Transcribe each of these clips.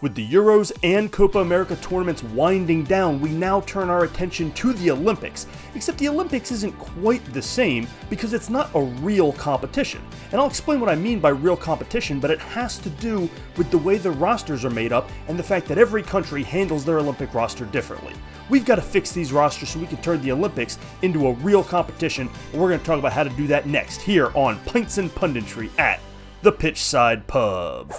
With the Euros and Copa America tournaments winding down, we now turn our attention to the Olympics. Except the Olympics isn't quite the same because it's not a real competition. And I'll explain what I mean by real competition, but it has to do with the way the rosters are made up and the fact that every country handles their Olympic roster differently. We've got to fix these rosters so we can turn the Olympics into a real competition, and we're going to talk about how to do that next here on Pints and Punditry at the Pitchside Pub.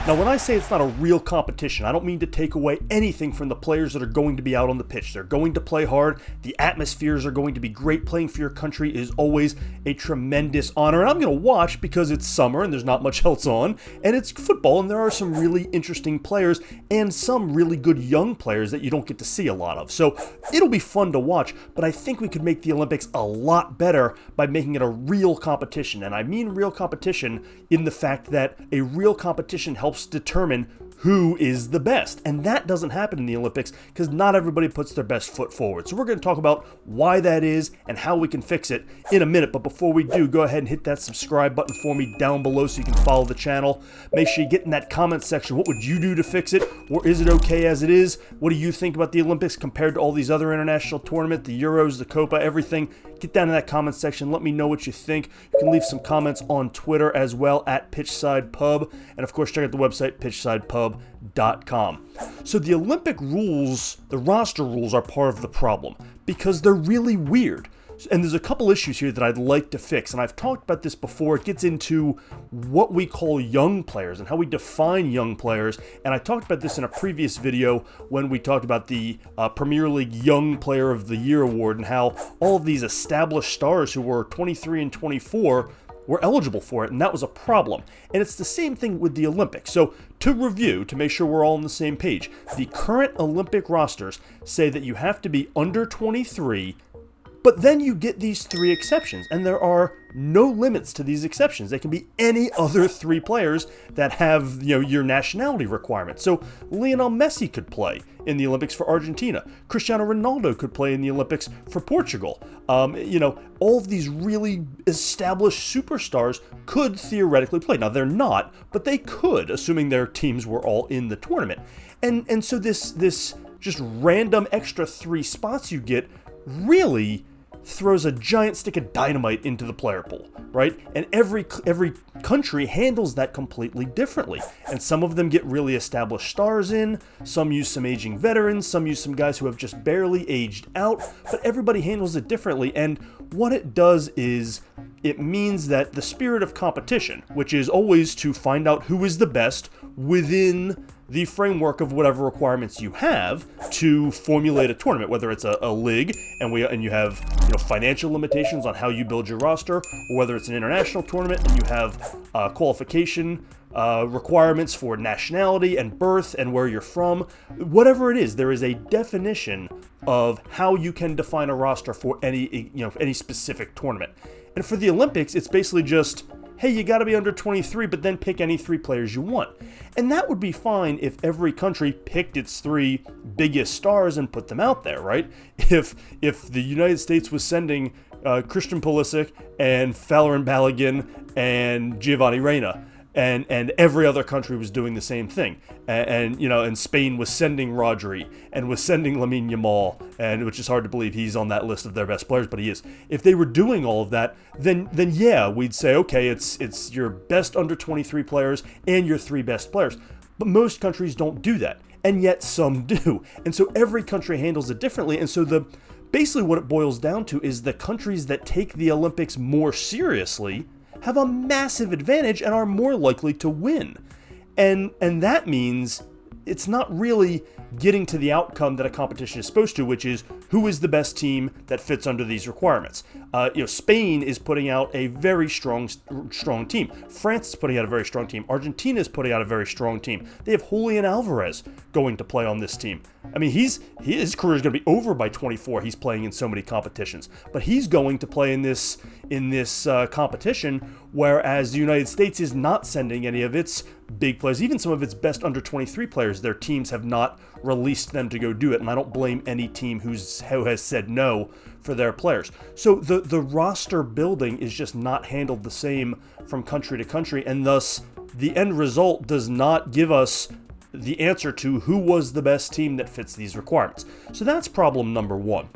Now, when I say it's not a real competition, I don't mean to take away anything from the players that are going to be out on the pitch. They're going to play hard. The atmospheres are going to be great. Playing for your country is always a tremendous honor. And I'm going to watch because it's summer and there's not much else on. And it's football, and there are some really interesting players and some really good young players that you don't get to see a lot of. So it'll be fun to watch, but I think we could make the Olympics a lot better by making it a real competition. And I mean real competition in the fact that a real competition helps determine who is the best. And that doesn't happen in the Olympics because not everybody puts their best foot forward. So we're going to talk about why that is and how we can fix it in a minute. But before we do, go ahead and hit that subscribe button for me down below so you can follow the channel. Make sure you get in that comment section. What would you do to fix it? Or is it okay as it is? What do you think about the Olympics compared to all these other international tournaments, the Euros, the Copa, everything? Get down in that comment section. Let me know what you think. You can leave some comments on Twitter as well at Pitchside Pub. And of course, check out the website, pitchsidepub.com. So the Olympic rules, the roster rules, are part of the problem because they're really weird. And there's a couple issues here that I'd like to fix. And I've talked about this before. It gets into what we call young players and how we define young players. And I talked about this in a previous video when we talked about the Premier League Young Player of the Year award and how all of these established stars who were 23 and 24 were eligible for it, and that was a problem. And it's the same thing with the Olympics. So to review, to make sure we're all on the same page, the current Olympic rosters say that you have to be under 23, but then you get these three exceptions, and there are no limits to these exceptions. They can be any other three players that have, your nationality requirement. So Lionel Messi could play in the Olympics for Argentina. Cristiano Ronaldo could play in the Olympics for Portugal. All of these really established superstars could theoretically play. Now, they're not, but they could, assuming their teams were all in the tournament. And so this just random extra three spots you get really throws a giant stick of dynamite into the player pool, right? And every country handles that completely differently. And some of them get really established stars in, some use some aging veterans, some use some guys who have just barely aged out, but everybody handles it differently. And what it does is it means that the spirit of competition, which is always to find out who is the best within the framework of whatever requirements you have to formulate a tournament, whether it's a league and you have financial limitations on how you build your roster, or whether it's an international tournament and you have qualification requirements for nationality and birth and where you're from. Whatever it is, there is a definition of how you can define a roster for any specific tournament. And for the Olympics, it's basically just, hey, you got to be under 23, but then pick any three players you want. And that would be fine if every country picked its three biggest stars and put them out there, right? If the United States was sending Christian Pulisic and Falarin Balogun and Giovanni Reina, and every other country was doing the same thing, and Spain was sending Rodri and was sending Lamine Yamal, and which is hard to believe he's on that list of their best players, but he is. If they were doing all of that, then yeah, we'd say okay, it's your best under 23 players and your three best players. But most countries don't do that, and yet some do, and so every country handles it differently. And so basically what it boils down to is the countries that take the Olympics more seriously have a massive advantage and are more likely to win. And that means it's not really getting to the outcome that a competition is supposed to, which is who is the best team that fits under these requirements. Spain is putting out a very strong team. France is putting out a very strong team. Argentina is putting out a very strong team. They have Julian Alvarez going to play on this team. I mean, his career is going to be over by 24. He's playing in so many competitions, but he's going to play in this competition, whereas the United States is not sending any of its big players, even some of its best under 23 players, their teams have not released them to go do it. And I don't blame any team who has said no for their players. So the roster building is just not handled the same from country to country. And thus the end result does not give us the answer to who was the best team that fits these requirements. So that's problem number one.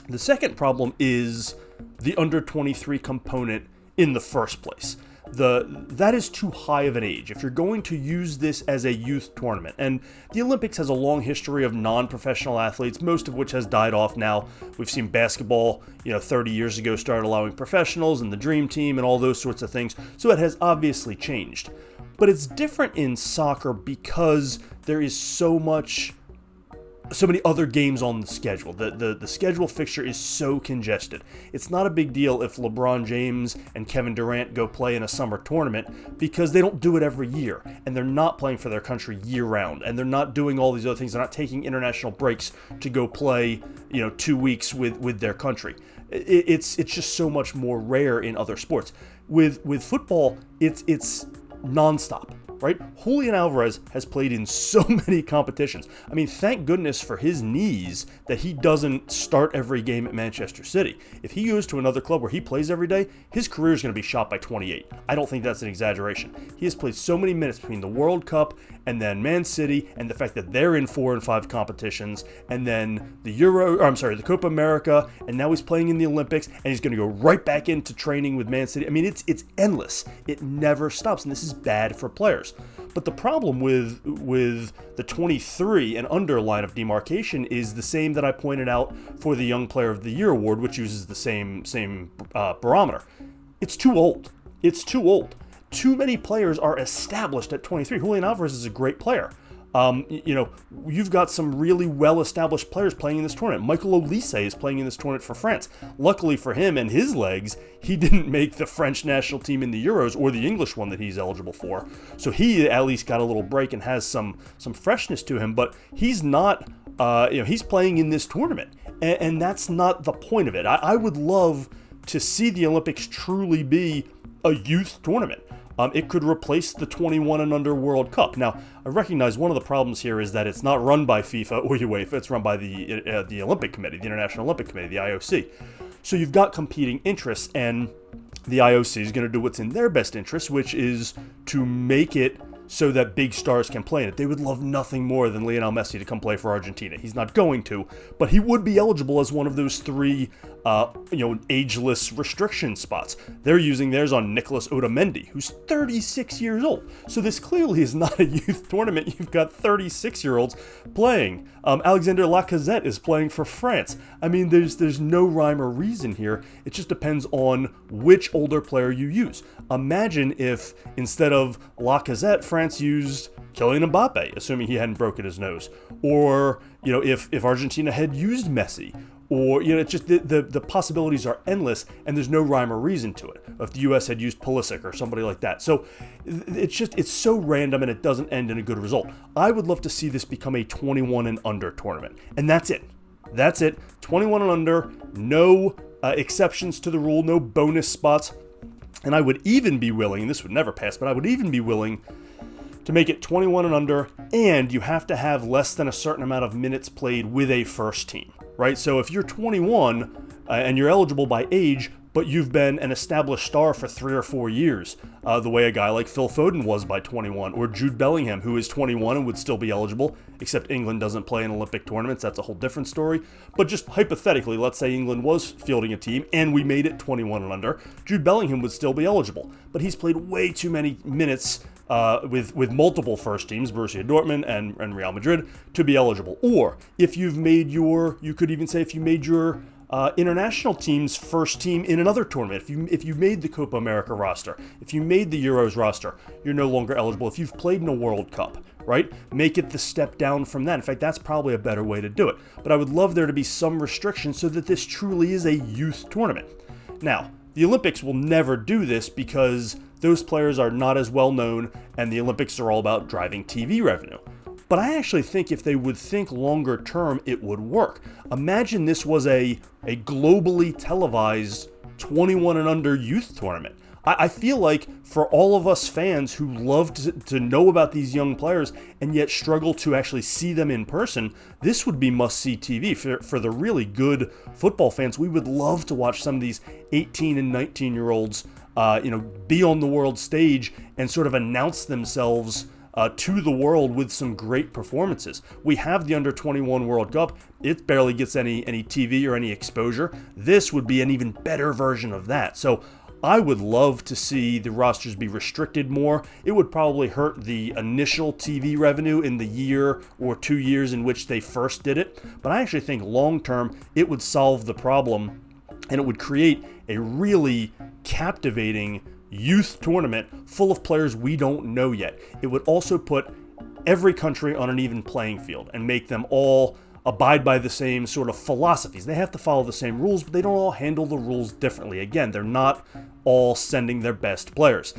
The second problem is the under 23 component in the first place. That is too high of an age. If you're going to use this as a youth tournament, and the Olympics has a long history of non-professional athletes, most of which has died off now. We've seen basketball, 30 years ago start allowing professionals and the dream team and all those sorts of things. So it has obviously changed. But it's different in soccer because there is so many other games on the schedule. The schedule fixture is so congested. It's not a big deal if LeBron James and Kevin Durant go play in a summer tournament because they don't do it every year, and they're not playing for their country year-round, and they're not doing all these other things. They're not taking international breaks to go play 2 weeks with their country. It's just so much more rare in other sports. With football, it's nonstop. Right? Julian Alvarez has played in so many competitions. I mean, thank goodness for his knees that he doesn't start every game at Manchester City. If he goes to another club where he plays every day, his career is going to be shot by 28. I don't think that's an exaggeration. He has played so many minutes between the World Cup and then Man City, and the fact that they're in 4 and 5 competitions, and then the Copa America, and now he's playing in the Olympics, and he's going to go right back into training with Man City. I mean, it's endless. It never stops, and this is bad for players. But the problem with the 23 and under line of demarcation is the same that I pointed out for the Young Player of the Year award, which uses the same barometer. It's too old. It's too old. Too many players are established at 23. Julian Alvarez is a great player. You've got some really well-established players playing in this tournament. Michael Olise is playing in this tournament for France. Luckily for him and his legs, he didn't make the French national team in the Euros or the English one that he's eligible for. So he at least got a little break and has some freshness to him, but he's not, he's playing in this tournament. And that's not the point of it. I would love to see the Olympics truly be a youth tournament. It could replace the 21 and under World Cup. Now, I recognize one of the problems here is that it's not run by FIFA or UEFA. It's run by the Olympic Committee, the International Olympic Committee, the IOC. So you've got competing interests, and the IOC is going to do what's in their best interest, which is to make it so that big stars can play in it. They would love nothing more than Lionel Messi to come play for Argentina. He's not going to, but he would be eligible as one of those 3 ageless restriction spots. They're using theirs on Nicolas Otamendi, who's 36 years old. So this clearly is not a youth tournament. You've got 36-year-olds playing. Alexander Lacazette is playing for France. I mean, there's no rhyme or reason here. It just depends on which older player you use. Imagine if instead of Lacazette, France used Kylian Mbappe, assuming he hadn't broken his nose. Or, if Argentina had used Messi. Or, it's just the possibilities are endless, and there's no rhyme or reason to it. If the U.S. had used Pulisic or somebody like that. So it's so random, and it doesn't end in a good result. I would love to see this become a 21 and under tournament. And that's it. That's it. 21 and under, no exceptions to the rule, no bonus spots. And I would even be willing, and this would never pass, but I would even be willing to make it 21 and under, and you have to have less than a certain amount of minutes played with a first team, right? So if you're 21 and you're eligible by age, but you've been an established star for 3 or 4 years, the way a guy like Phil Foden was by 21, or Jude Bellingham, who is 21 and would still be eligible, except England doesn't play in Olympic tournaments. That's a whole different story. But just hypothetically, let's say England was fielding a team and we made it 21 and under, Jude Bellingham would still be eligible. But he's played way too many minutes with multiple first teams, Borussia Dortmund and Real Madrid, to be eligible. Or if you could even say if you made your international team's first team in another tournament, if you made the Copa America roster, if you made the Euros roster, you're no longer eligible. If you've played in a World Cup, right? Make it the step down from that. In fact, that's probably a better way to do it. But I would love there to be some restrictions so that this truly is a youth tournament. Now, the Olympics will never do this because those players are not as well known, and the Olympics are all about driving TV revenue. But I actually think if they would think longer term, it would work. Imagine this was a globally televised 21 and under youth tournament. I feel like for all of us fans who love to know about these young players and yet struggle to actually see them in person, this would be must-see TV. For the really good football fans, we would love to watch some of these 18 and 19-year-olds be on the world stage and sort of announce themselves to the world with some great performances. We have the Under-21 World Cup. It barely gets any TV or any exposure. This would be an even better version of that. So I would love to see the rosters be restricted more. It would probably hurt the initial TV revenue in the year or 2 years in which they first did it. But I actually think long-term it would solve the problem, and it would create a really captivating youth tournament full of players we don't know yet. It would also put every country on an even playing field and make them all abide by the same sort of philosophies. They have to follow the same rules, but they don't all handle the rules differently. Again, they're not all sending their best players.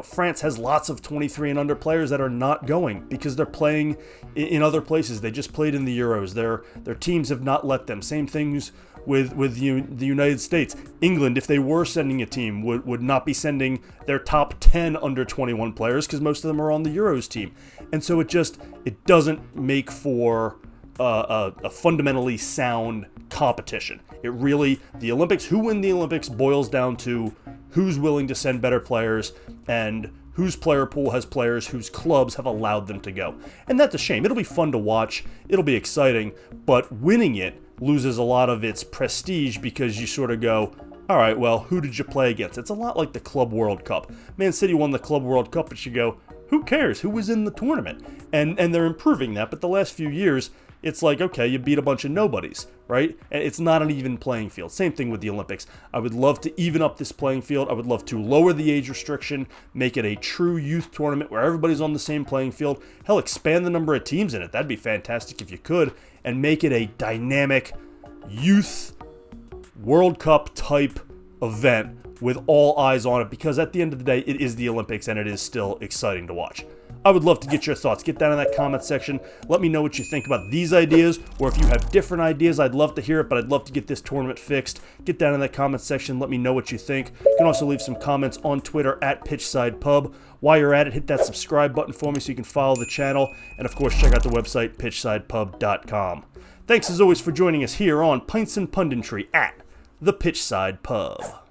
France has lots of 23 and under players that are not going because they're playing in other places. They just played in the Euros. Their teams have not let them. Same things with the United States. England, if they were sending a team, would not be sending their top 10 under 21 players because most of them are on the Euros team. And so it doesn't make for a fundamentally sound competition. The Olympics, who win the Olympics boils down to who's willing to send better players and whose player pool has players whose clubs have allowed them to go. And that's a shame. It'll be fun to watch. It'll be exciting, but winning it loses a lot of its prestige because you sort of go, all right, well, who did you play against? It's a lot like the Club World Cup. Man City won the Club World Cup, but you go, who cares? Who was in the tournament? And they're improving that, but the last few years, it's like, okay, you beat a bunch of nobodies, right? And it's not an even playing field. Same thing with the Olympics. I would love to even up this playing field. I would love to lower the age restriction, make it a true youth tournament where everybody's on the same playing field. Hell, expand the number of teams in it. That'd be fantastic if you could. And make it a dynamic youth World Cup type event with all eyes on it, because at the end of the day, it is the Olympics and it is still exciting to watch. I would love to get your thoughts. Get down in that comment section. Let me know what you think about these ideas, or if you have different ideas, I'd love to hear it, but I'd love to get this tournament fixed. Get down in that comment section. Let me know what you think. You can also leave some comments on Twitter at PitchsidePub. While you're at it, hit that subscribe button for me so you can follow the channel. And of course, check out the website, pitchsidepub.com. Thanks as always for joining us here on Pints and Punditry at the Pitchside Pub.